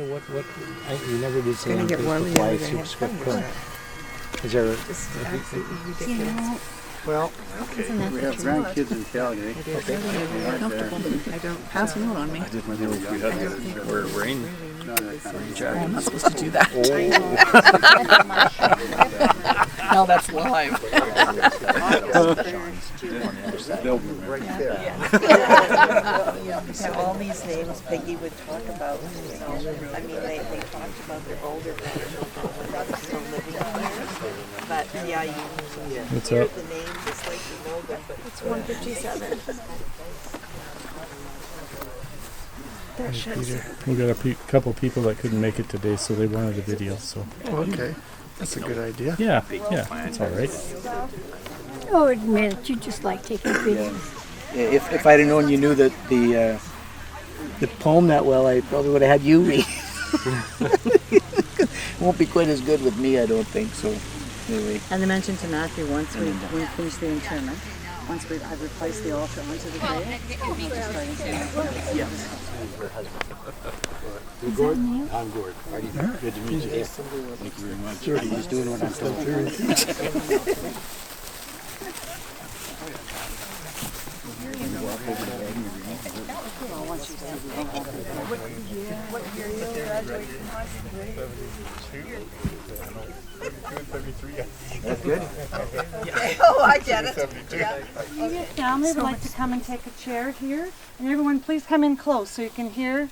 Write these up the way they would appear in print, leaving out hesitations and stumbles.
So what, you never did say Gonna get warm and why then we're gonna have fun with current. that. Is there, Just absolutely ridiculous. well, We have grandkids in Calgary. I don't pass a note on me. we're rain. I'm not supposed to do that. Now that's live. Yeah, all these names Peggy would talk about, you know. I mean, they talked about their older grandchildren that are still living here. But yeah, you hear the names, it's like you know them, but it's 157. Peter. We got a couple people that couldn't make it today, so they wanted a video. So Okay, that's a good idea. yeah, it's all right. Oh, admit it, you just like taking videos. If I'd have known you knew that the poem that well, I probably would have had you read. Won't be quite as good with me, I don't think. So, anyway. And I mentioned to Matthew once we finish the interment, once I've replaced the altar onto the grave, we'll be starting to Yes. Is that new? I'm Gord. Good to meet you. Thank you very much. Sure, he's doing what I'm told. That's good. Oh, I get it. Your family would like to come and take a chair here, and everyone please come in close so you can hear.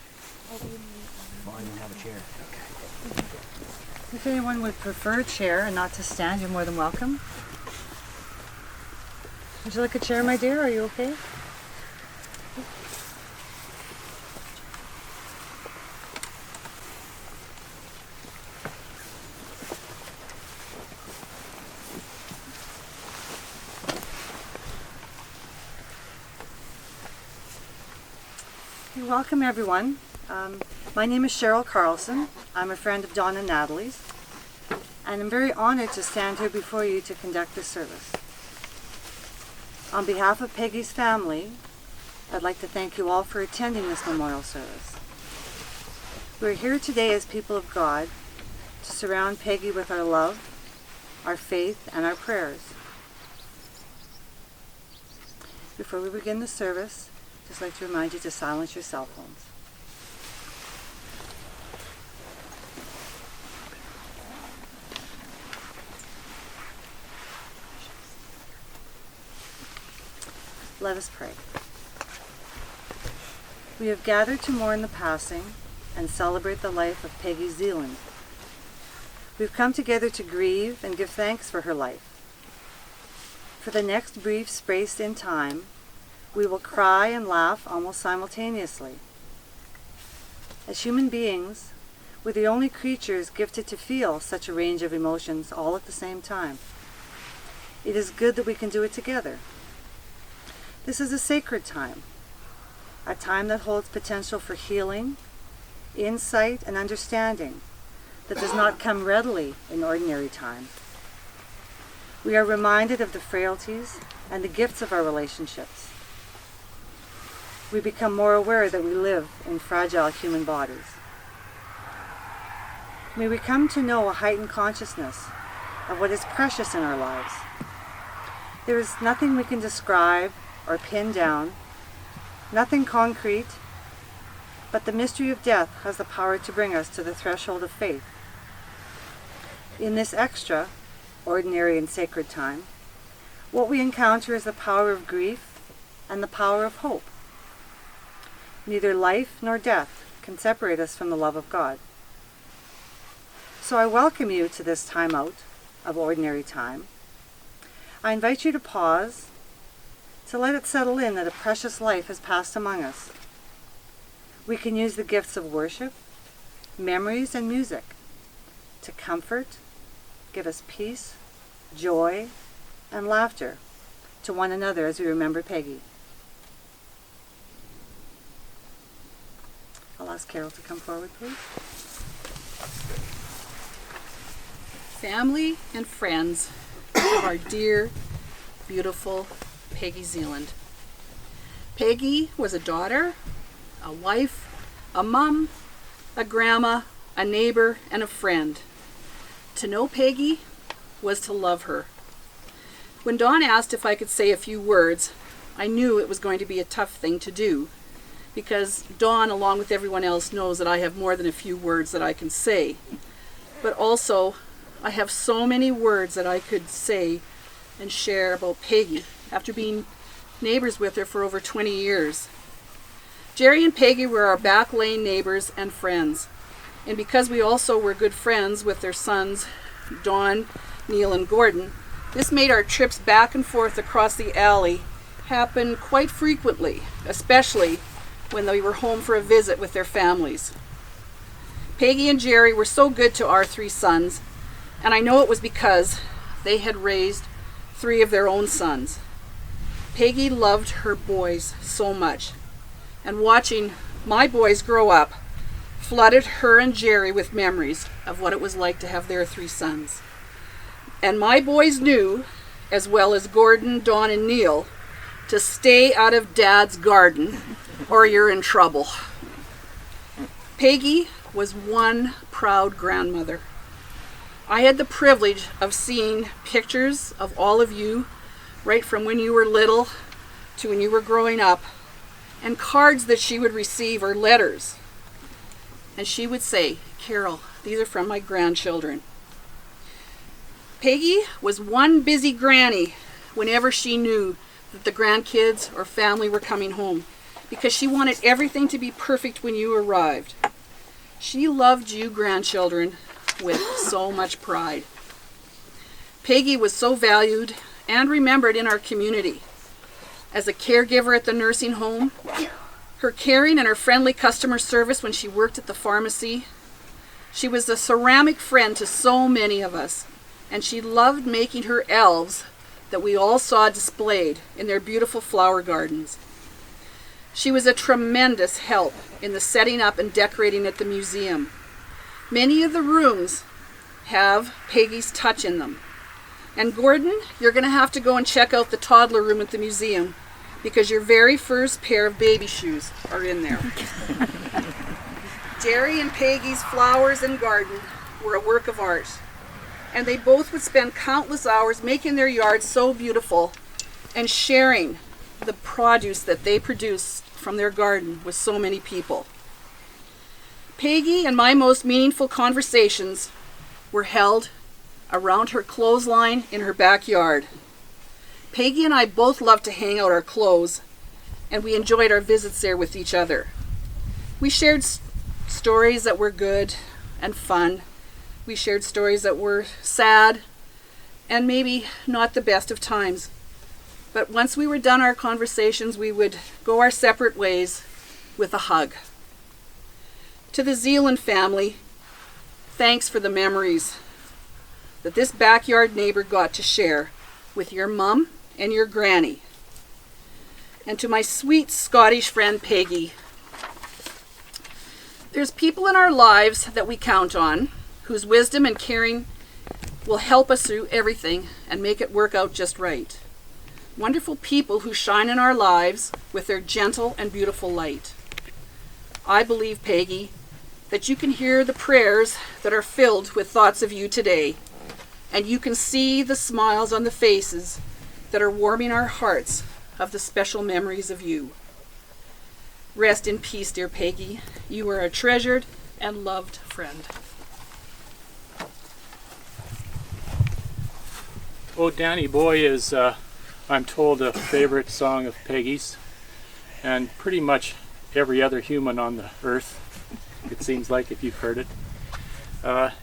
Have a chair. If anyone would prefer a chair and not to stand, you're more than welcome. Would you like a chair, my dear? Are you okay? Welcome everyone. My name is Cheryl Carlson. I'm a friend of Dawn and Natalie's, and I'm very honored to stand here before you to conduct this service. On behalf of Peggy's family, I'd like to thank you all for attending this memorial service. We're here today as people of God to surround Peggy with our love, our faith, and our prayers. Before we begin the service, I'd just like to remind you to silence your cell phones. Let us pray. We have gathered to mourn the passing and celebrate the life of Peggy Zealand. We've come together to grieve and give thanks for her life. For the next brief space in time, we will cry and laugh almost simultaneously. As human beings, we're the only creatures gifted to feel such a range of emotions all at the same time. It is good that we can do it together. This is a sacred time, a time that holds potential for healing, insight, and understanding that does not come readily in ordinary time. We are reminded of the frailties and the gifts of our relationships. We become more aware that we live in fragile human bodies. May we come to know a heightened consciousness of what is precious in our lives. There is nothing we can describe or pin down, nothing concrete, but the mystery of death has the power to bring us to the threshold of faith. In this extra, ordinary and sacred time, what we encounter is the power of grief and the power of hope. Neither life nor death can separate us from the love of God. So I welcome you to this time out of ordinary time. I invite you to pause, to let it settle in that a precious life has passed among us. We can use the gifts of worship, memories, and music to comfort, give us peace, joy, and laughter to one another as we remember Peggy. I'll ask Carol to come forward, please. Family and friends of our dear, beautiful Peggy Zealand. Peggy was a daughter, a wife, a mum, a grandma, a neighbor, and a friend. To know Peggy was to love her. When Dawn asked if I could say a few words, I knew it was going to be a tough thing to do, because Dawn, along with everyone else, knows that I have more than a few words that I can say. But also, I have so many words that I could say and share about Peggy after being neighbors with her for over 20 years. Jerry and Peggy were our back lane neighbors and friends. And because we also were good friends with their sons, Don, Neil, and Gordon, this made our trips back and forth across the alley happen quite frequently, especially when they were home for a visit with their families. Peggy and Jerry were so good to our 3 sons, and I know it was because they had raised 3 of their own sons. Peggy loved her boys so much, and watching my boys grow up flooded her and Jerry with memories of what it was like to have their 3 sons. And my boys knew, as well as Gordon, Dawn, and Neil, to stay out of Dad's garden or you're in trouble. Peggy was one proud grandmother. I had the privilege of seeing pictures of all of you right from when you were little to when you were growing up, and cards that she would receive or letters. And she would say, "Carol, these are from my grandchildren." Peggy was one busy granny whenever she knew that the grandkids or family were coming home, because she wanted everything to be perfect when you arrived. She loved you grandchildren with so much pride. Peggy was so valued and remembered in our community. As a caregiver at the nursing home, her caring and her friendly customer service when she worked at the pharmacy, she was a ceramic friend to so many of us, and she loved making her elves that we all saw displayed in their beautiful flower gardens. She was a tremendous help in the setting up and decorating at the museum. Many of the rooms have Peggy's touch in them. And Gordon, you're going to have to go and check out the toddler room at the museum, because your very first pair of baby shoes are in there. Jerry and Peggy's flowers and garden were a work of art, and they both would spend countless hours making their yards so beautiful and sharing the produce that they produced from their garden with so many people. Peggy and my most meaningful conversations were held around her clothesline in her backyard. Peggy and I both loved to hang out our clothes, and we enjoyed our visits there with each other. We shared stories that were good and fun. We shared stories that were sad and maybe not the best of times. But once we were done our conversations, we would go our separate ways with a hug. To the Zealand family, thanks for the memories that this backyard neighbor got to share with your mum and your granny. And to my sweet Scottish friend Peggy, there's people in our lives that we count on, whose wisdom and caring will help us through everything and make it work out just right. Wonderful people who shine in our lives with their gentle and beautiful light. I believe, Peggy, that you can hear the prayers that are filled with thoughts of you today, and you can see the smiles on the faces that are warming our hearts of the special memories of you. Rest in peace, dear Peggy. You are a treasured and loved friend. Oh, Danny Boy is, I'm told, a favorite song of Peggy's, and pretty much every other human on the earth, it seems like, if you've heard it.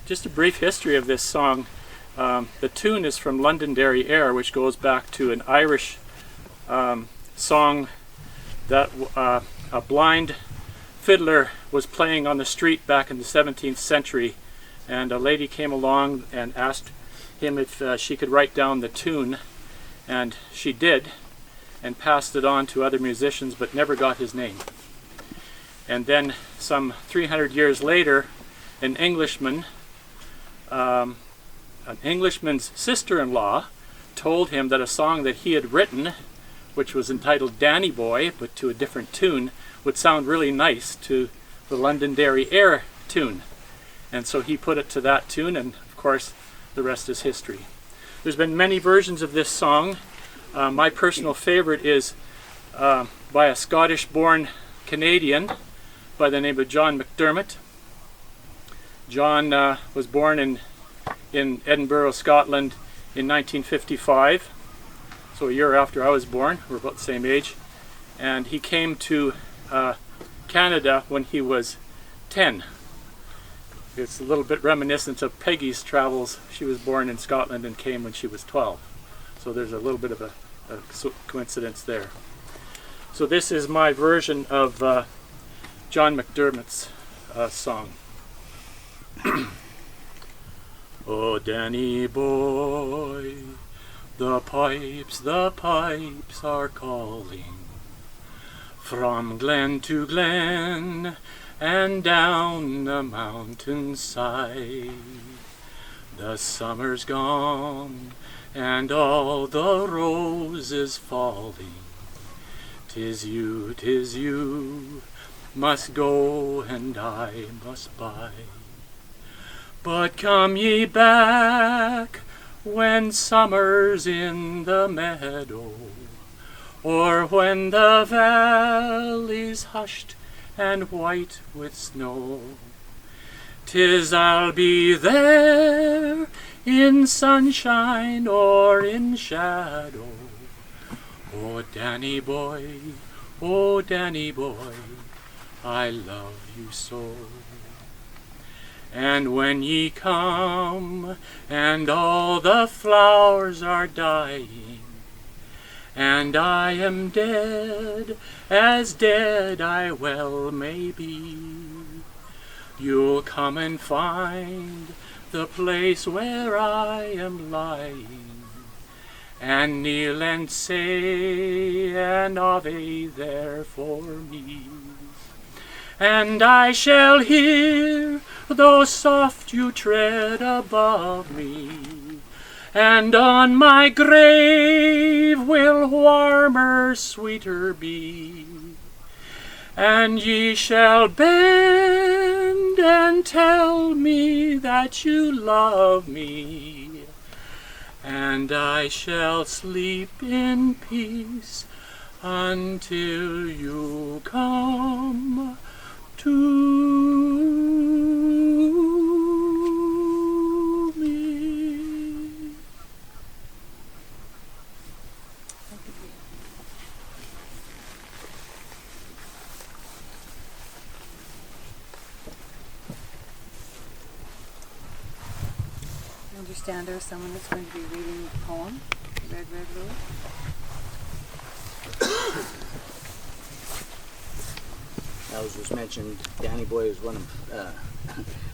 Just a brief history of this song. The tune is from Londonderry Air, which goes back to an Irish song that a blind fiddler was playing on the street back in the 17th century, and a lady came along and asked him if she could write down the tune, and she did, and passed it on to other musicians, but never got his name. And then some 300 years later, an Englishman's sister-in-law told him that a song that he had written, which was entitled Danny Boy, but to a different tune, would sound really nice to the Londonderry Air tune. And so he put it to that tune, and of course the rest is history. There's been many versions of this song. My personal favorite is by a Scottish-born Canadian by the name of John McDermott. John was born in Edinburgh, Scotland in 1955, so a year after I was born. We're about the same age. And he came to Canada when he was 10. It's a little bit reminiscent of Peggy's travels. She was born in Scotland and came when she was 12. So there's a little bit of a coincidence there. So this is my version of John McDermott's song. Oh, Danny boy, the pipes are calling from glen to glen and down the mountainside. The summer's gone and all the roses falling. 'Tis you, must go and I must buy. But come ye back when summer's in the meadow, or when the valley's hushed and white with snow. 'Tis I'll be there in sunshine or in shadow. Oh, Danny boy, I love you so. And when ye come and all the flowers are dying, and I am dead, as dead I well may be, you'll come and find the place where I am lying, and kneel and say an Ave there for me. And I shall hear, though soft you tread above me, and on my grave will warmer, sweeter be. And ye shall bend and tell me that you love me, and I shall sleep in peace until you come to me. I understand there's someone that's going to be reading the poem, Red, Red Rose. As was mentioned, Danny Boy is one of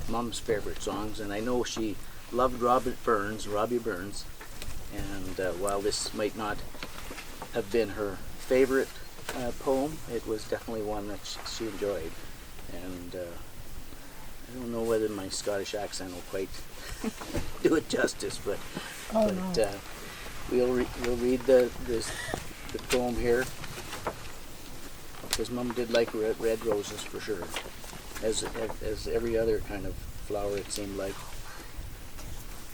Mom's favorite songs, and I know she loved Robbie Burns, and while this might not have been her favorite poem, it was definitely one that she enjoyed. And I don't know whether my Scottish accent will quite do it justice, but we'll read the poem here, because Mom did like red roses for sure, as every other kind of flower it seemed like.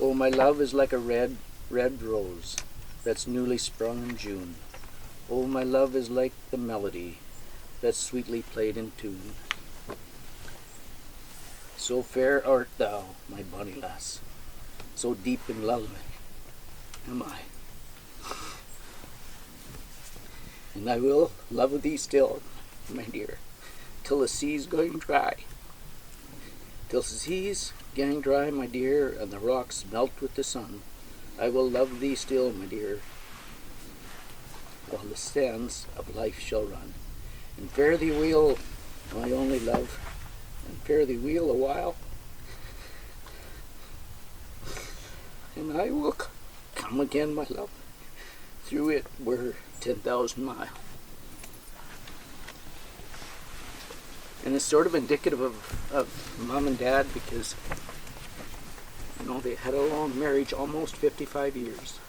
Oh, my love is like a red rose that's newly sprung in June. Oh, my love is like the melody that's sweetly played in tune. So fair art thou, my bonny lass, so deep in love am I. And I will love thee still, my dear, till the sea's going dry. Till the sea's getting dry, my dear, and the rocks melt with the sun, I will love thee still, my dear, while the sands of life shall run. And fare thee weel, my only love, and fare thee weel a while, and I will come again, my love, through it were 10,000 miles. And it's sort of indicative of Mom and Dad, because they had a long marriage, almost 55 years.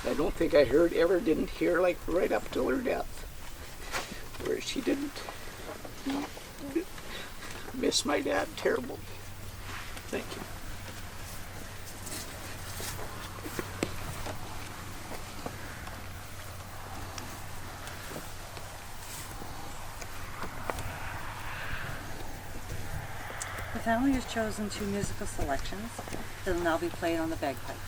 And don't think I didn't hear like right up till her death, where she didn't miss my dad terrible. Thank you. The family has chosen 2 musical selections that will now be played on the bagpipes.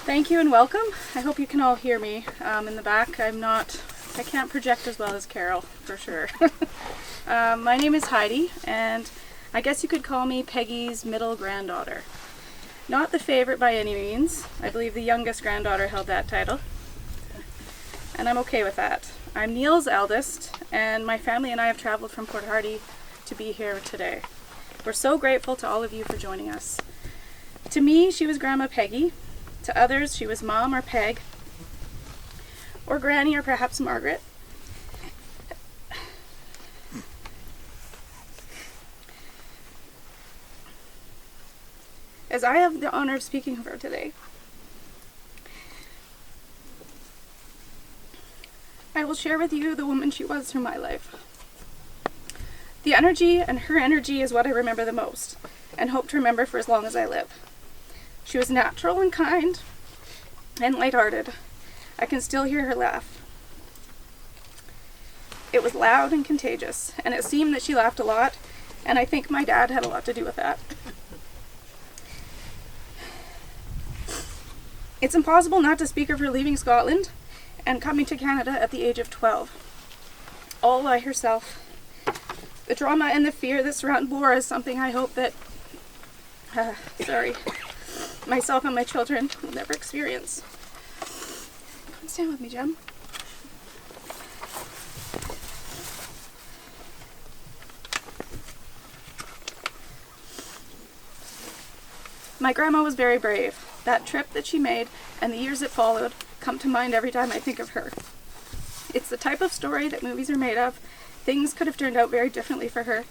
Thank you and welcome. I hope you can all hear me in the back. I can't project as well as Carol, for sure. My name is Heidi, and I guess you could call me Peggy's middle granddaughter. Not the favorite by any means. I believe the youngest granddaughter held that title, and I'm okay with that. I'm Neil's eldest, and my family and I have traveled from Port Hardy to be here today. We're so grateful to all of you for joining us. To me, she was Grandma Peggy. To others, she was Mom or Peg, or Granny, or perhaps Margaret. As I have the honor of speaking of her today, I will share with you the woman she was through my life. The energy and her energy is what I remember the most, and hope to remember for as long as I live. She was natural and kind and lighthearted. I can still hear her laugh. It was loud and contagious, and it seemed that she laughed a lot, and I think my dad had a lot to do with that. It's impossible not to speak of her leaving Scotland and coming to Canada at the age of 12. All by herself. The trauma and the fear that surround war is something I hope that, myself and my children will never experience. Come stand with me, Jem. My grandma was very brave. That trip that she made and the years that followed come to mind every time I think of her. It's the type of story that movies are made of. Things could have turned out very differently for her.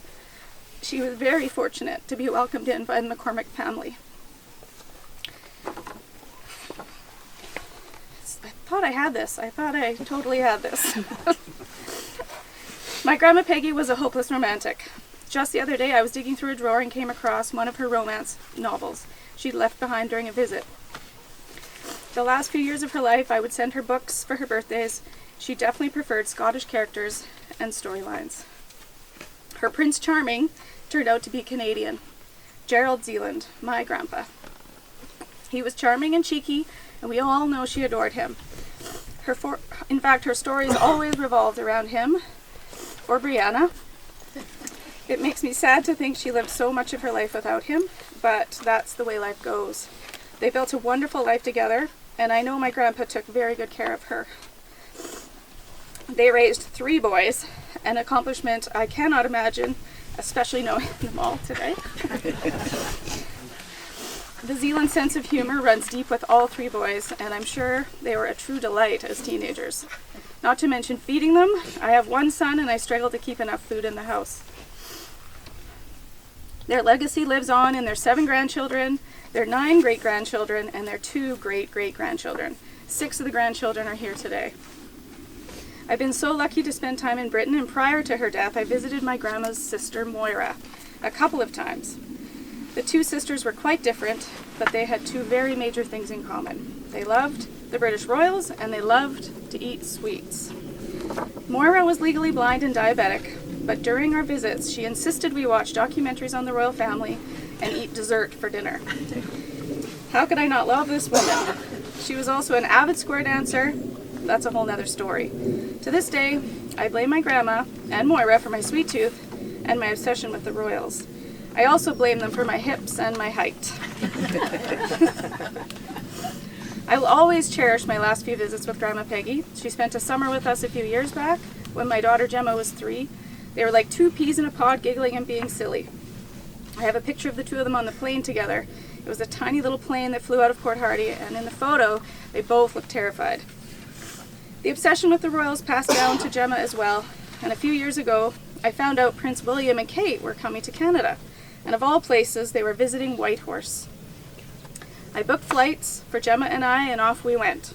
She was very fortunate to be welcomed in by the McCormick family. I thought I had this. I thought I totally had this. My Grandma Peggy was a hopeless romantic. Just the other day I was digging through a drawer and came across one of her romance novels she'd left behind during a visit. The last few years of her life I would send her books for her birthdays. She definitely preferred Scottish characters and storylines. Her Prince Charming turned out to be Canadian, Gerald Zealand, my grandpa. He was charming and cheeky, and we all know she adored him. In fact, her stories always revolved around him, or Brianna. It makes me sad to think she lived so much of her life without him, but that's the way life goes. They built a wonderful life together, and I know my grandpa took very good care of her. They raised 3 boys, an accomplishment I cannot imagine, especially knowing them all today. The Zealand sense of humor runs deep with all 3 boys, and I'm sure they were a true delight as teenagers. Not to mention feeding them. I have 1 son and I struggle to keep enough food in the house. Their legacy lives on in their 7 grandchildren, their 9 great-grandchildren, and their 2 great-great-grandchildren. 6 of the grandchildren are here today. I've been so lucky to spend time in Britain, and prior to her death, I visited my grandma's sister, Moira, a couple of times. The 2 sisters were quite different, but they had 2 very major things in common. They loved the British Royals, and they loved to eat sweets. Moira was legally blind and diabetic, but during our visits, she insisted we watch documentaries on the royal family and eat dessert for dinner. How could I not love this woman? She was also an avid square dancer. That's a whole nother story. To this day, I blame my grandma and Moira for my sweet tooth and my obsession with the royals. I also blame them for my hips and my height. I will always cherish my last few visits with Grandma Peggy. She spent a summer with us a few years back when my daughter Gemma was 3. They were like 2 peas in a pod, giggling and being silly. I have a picture of the 2 of them on the plane together. It was a tiny little plane that flew out of Port Hardy, and in the photo, they both looked terrified. The obsession with the royals passed down to Gemma as well, and a few years ago, I found out Prince William and Kate were coming to Canada, and of all places, they were visiting Whitehorse. I booked flights for Gemma and I, and off we went.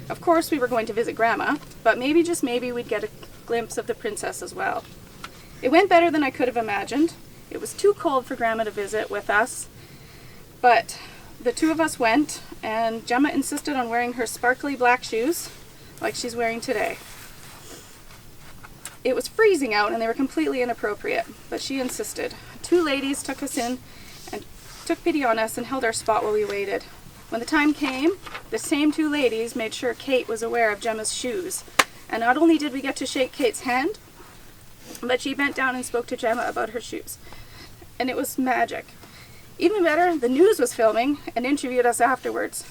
Of course, we were going to visit Grandma, but maybe, just maybe, we'd get a glimpse of the princess as well. It went better than I could have imagined. It was too cold for Grandma to visit with us, but the 2 of us went, and Gemma insisted on wearing her sparkly black shoes, like she's wearing today. It was freezing out, and they were completely inappropriate, but she insisted. 2 ladies took us in and took pity on us and held our spot while we waited. When the time came, the same 2 ladies made sure Kate was aware of Gemma's shoes, and not only did we get to shake Kate's hand, but she bent down and spoke to Gemma about her shoes. And it was magic. Even better, the news was filming and interviewed us afterwards.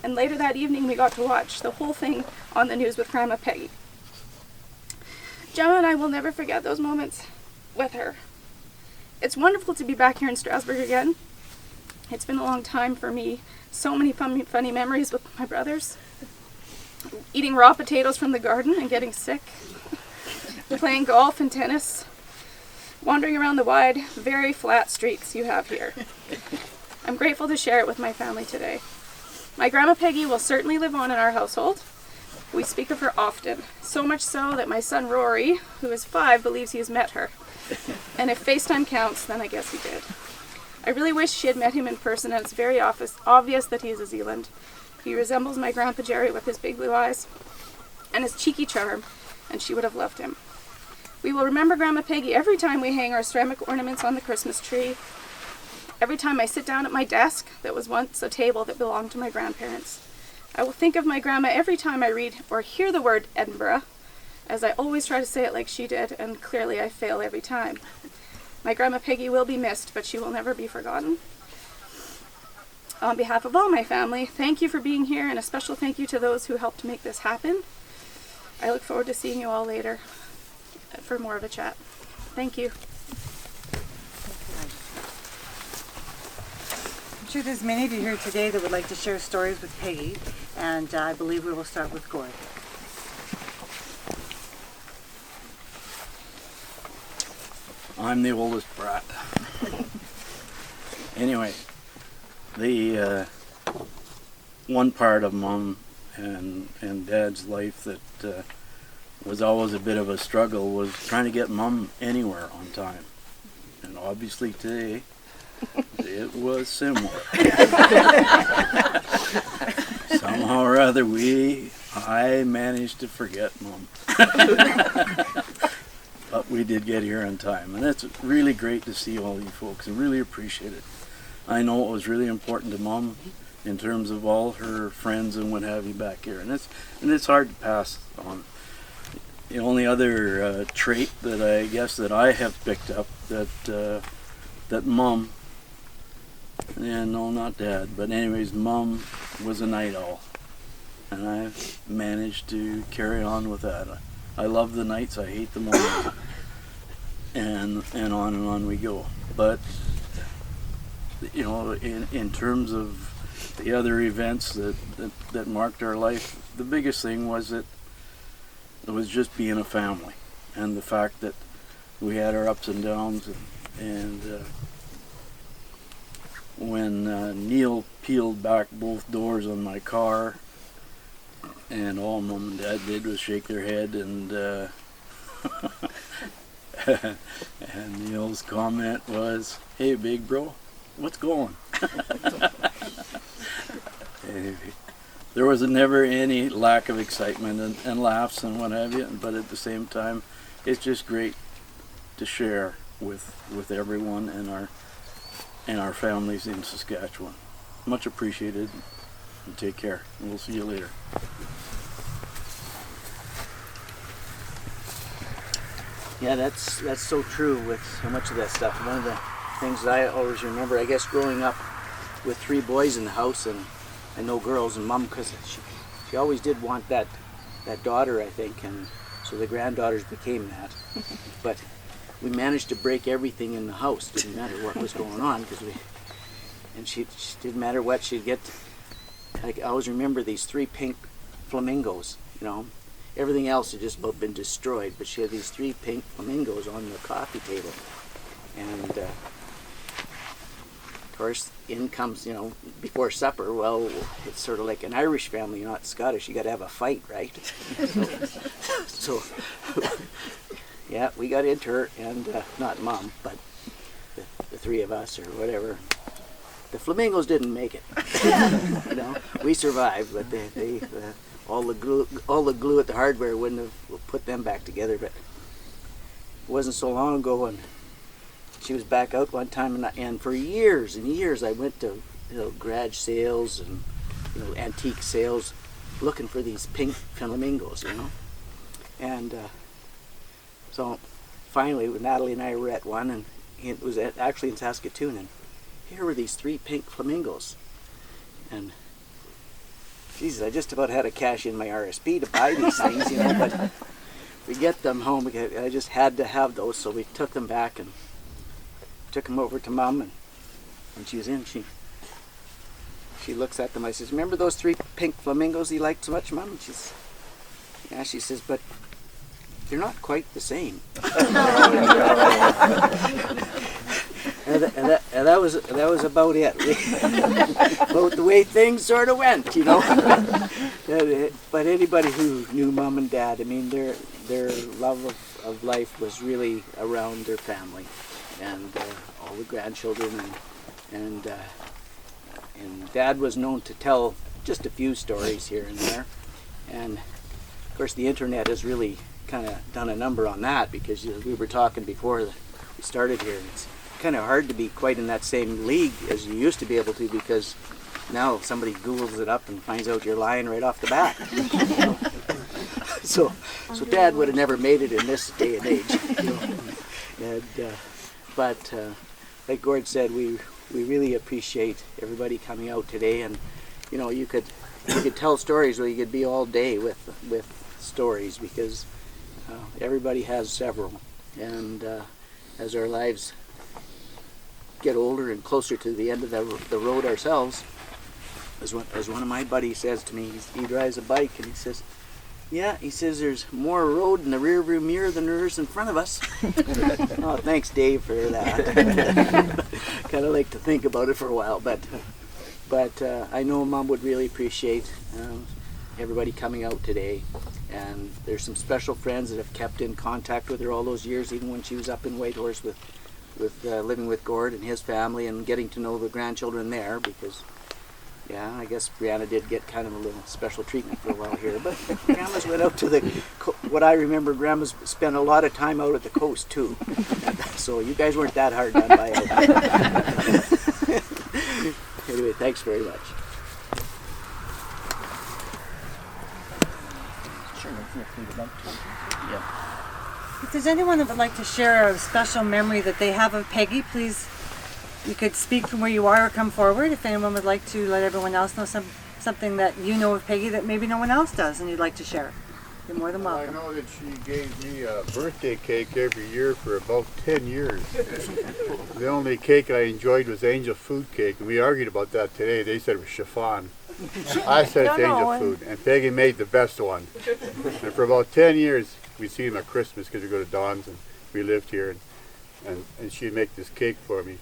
And later that evening we got to watch the whole thing on the news with Grandma Peggy. Gemma and I will never forget those moments with her. It's wonderful to be back here in Strasbourg again. It's been a long time for me. So many funny memories with my brothers. Eating raw potatoes from the garden and getting sick. Playing golf and tennis, wandering around the wide, very flat streets you have here. I'm grateful to share it with my family today. My Grandma Peggy will certainly live on in our household. We speak of her often, so much so that my son Rory, who is 5, believes he has met her. And if FaceTime counts, then I guess he did. I really wish she had met him in person, and it's very obvious that he is a Zealand. He resembles my Grandpa Jerry with his big blue eyes and his cheeky charm, and she would have loved him. We will remember Grandma Peggy every time we hang our ceramic ornaments on the Christmas tree, every time I sit down at my desk that was once a table that belonged to my grandparents. I will think of my grandma every time I read or hear the word Edinburgh, as I always try to say it like she did, and clearly I fail every time. My grandma Peggy will be missed, but she will never be forgotten. On behalf of all my family, thank you for being here, and a special thank you to those who helped make this happen. I look forward to seeing you all later for more of a chat. Thank you. I'm sure there's many of you here today that would like to share stories with Peggy, and I believe we will start with Gord. I'm the oldest brat. Anyway, the one part of Mom and Dad's life that was always a bit of a struggle was trying to get Mom anywhere on time. And obviously today, it was similar. Somehow or other, I managed to forget Mom. But we did get here on time, and it's really great to see all you folks. I really appreciate it. I know it was really important to Mom in terms of all her friends and what have you back here, and it's hard to pass on. The only other trait that I guess that I have picked up that Mom, and no, not Dad, but anyways, Mom was a night owl, and I've managed to carry on with that. I love the nights, I hate the mornings, and on we go. But you know, in terms of the other events that marked our life, the biggest thing was that it was just being a family, and the fact that we had our ups and downs, and when Neil peeled back both doors on my car, and all Mom and Dad did was shake their head, and and Neil's comment was, "Hey, big bro, what's going?" There was never any lack of excitement and laughs and what have you, but at the same time, it's just great to share with everyone and our families in Saskatchewan. Much appreciated, and take care. We'll see you later. Yeah, that's so true with so much of that stuff. One of the things that I always remember, I guess, growing up with 3 boys in the house and no girls, and Mom, because she always did want that daughter, I think, and so the granddaughters became that. But we managed to break everything in the house. Didn't matter what was going on, she didn't matter what she'd get. I always remember these 3 pink flamingos, you know. Everything else had just about been destroyed, but she had these 3 pink flamingos on the coffee table. And of course, in comes, you know, before supper. Well, it's sort of like an Irish family, not Scottish. You got to have a fight, right? So yeah, we got into her, and not Mom, but the 3 of us or whatever. The flamingos didn't make it. You know, we survived, but they all the glue at the hardware wouldn't have put them back together. But it wasn't so long ago, and she was back out one time, and for years and years I went to, you know, garage sales and, you know, antique sales looking for these pink flamingos, you know. And so finally Natalie and I were at one, and it was actually in Saskatoon, and here were these 3 pink flamingos. And Jesus, I just about had to cash in my RSP to buy these things, you know, but we get them home. I just had to have those, so we took them back and took them over to Mom, and when she was in, she looks at them. I says, "Remember those 3 pink flamingos you liked so much, Mom?" And she says, "But they're not quite the same." And that was about it. About the way things sort of went, you know. But anybody who knew Mom and Dad, I mean, their love of life was really around their family, and all the grandchildren, and Dad was known to tell just a few stories here and there, and of course the internet has really kind of done a number on that, because we were talking before we started here, and it's kind of hard to be quite in that same league as you used to be able to, because now somebody Googles it up and finds out you're lying right off the bat. So Dad would have never made it in this day and age. But like Gord said, we really appreciate everybody coming out today, and you could tell stories where you could be all day with stories, because everybody has several, and as our lives get older and closer to the end of the road ourselves, as one of my buddies says to me, he drives a bike, and he says, there's more road in the rear view mirror than there is in front of us. Oh, thanks, Dave, for that. Kind of like to think about it for a while, but I know Mom would really appreciate everybody coming out today. And there's some special friends that have kept in contact with her all those years, even when she was up in Whitehorse with living with Gord and his family, and getting to know the grandchildren there, because I guess Brianna did get kind of a little special treatment for a while here. But Grandma's went out to what I remember, Grandma's spent a lot of time out at the coast too. So you guys weren't that hard done by out. Anyway, thanks very much. If there's anyone that would like to share a special memory that they have of Peggy, please, you could speak from where you are or come forward. If anyone would like to let everyone else know something that you know of Peggy that maybe no one else does and you'd like to share, you're more than welcome. I know that she gave me a birthday cake every year for about 10 years. The only cake I enjoyed was angel food cake, and we argued about that today. They said it was chiffon. I said it's angel food, and Peggy made the best one. And for about 10 years, we'd see him at Christmas because we go to Don's, and we lived here, and she'd make this cake for me.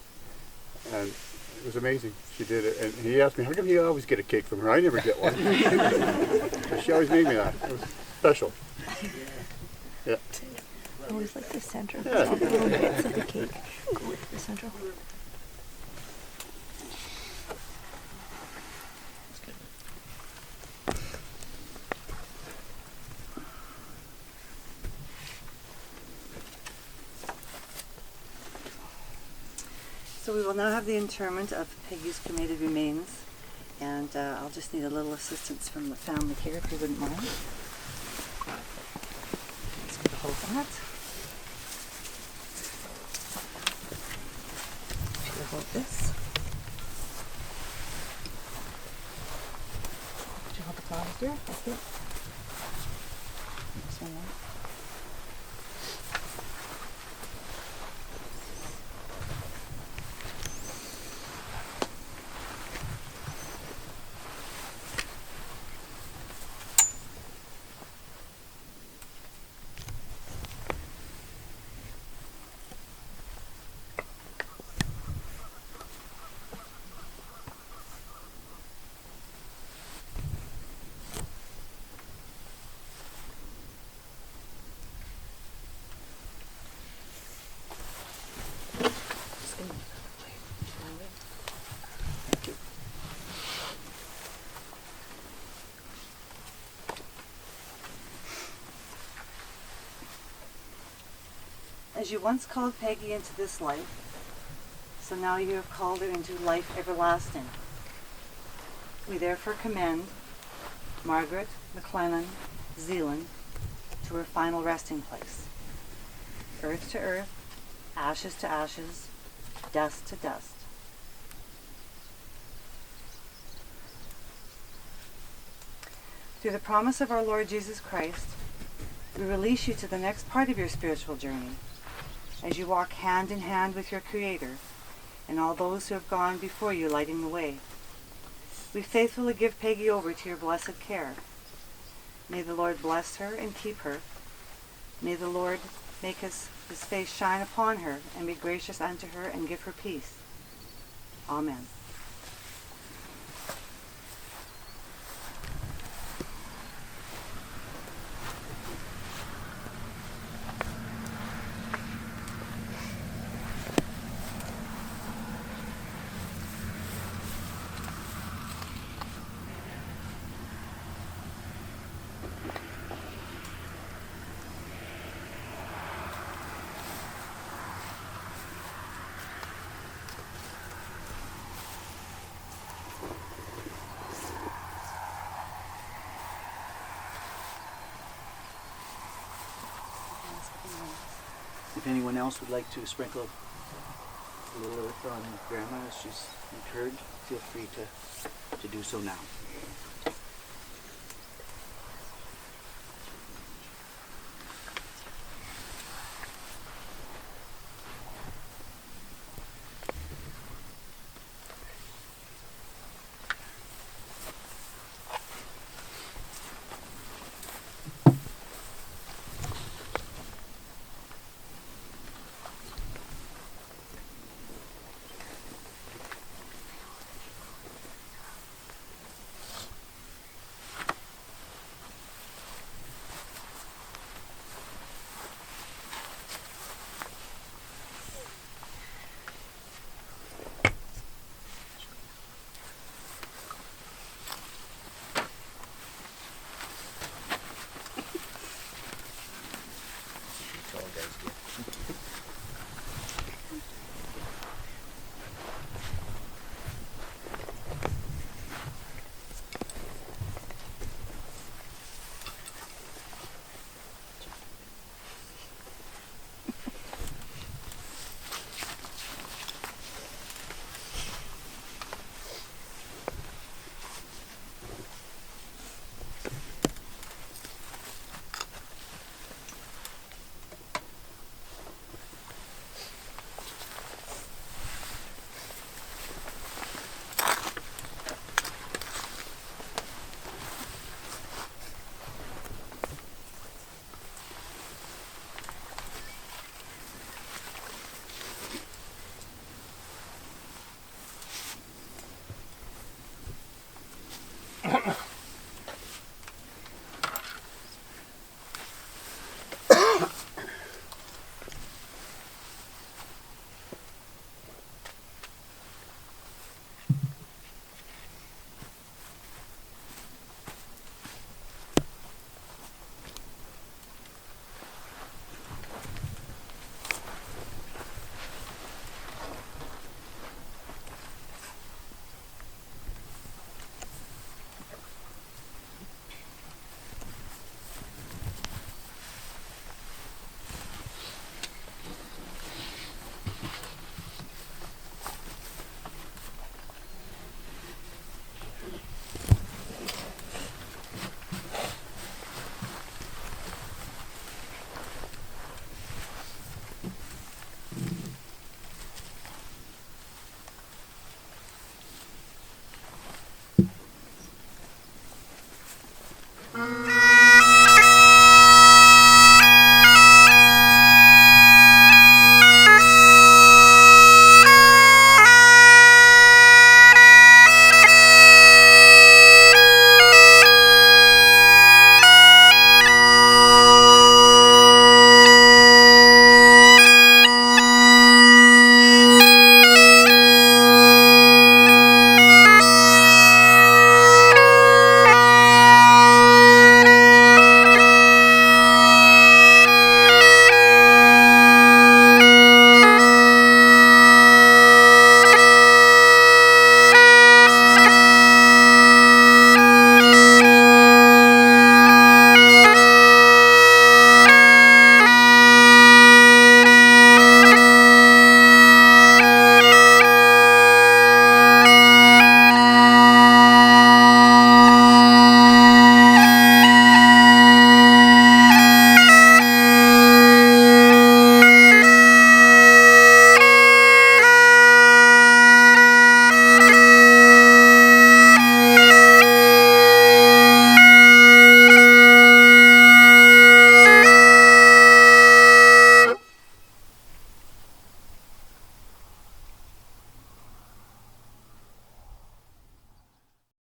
And it was amazing. She did it, and he asked me, how come you always get a cake from her? I never get one. But she always made me that. It was special. Yeah. I always like the center. Yeah. All the little bits of the cake go with the center. So we will now have the interment of Peggy's cremated remains, and I'll just need a little assistance from the family here, if you wouldn't mind. Just gonna hold that. If you hold this. Could you hold the flower here? That's it. This one there. As you once called Peggy into this life, so now you have called her into life everlasting. We therefore commend Margaret McLennan Zealand to her final resting place. Earth to earth, ashes to ashes, dust to dust. Through the promise of our Lord Jesus Christ, we release you to the next part of your spiritual journey, as you walk hand in hand with your Creator and all those who have gone before you lighting the way. We faithfully give Peggy over to your blessed care. May the Lord bless her and keep her. May the Lord make his face shine upon her and be gracious unto her and give her peace. Amen. If anyone else would like to sprinkle a little earth on Grandma as she's interred, feel free to do so now.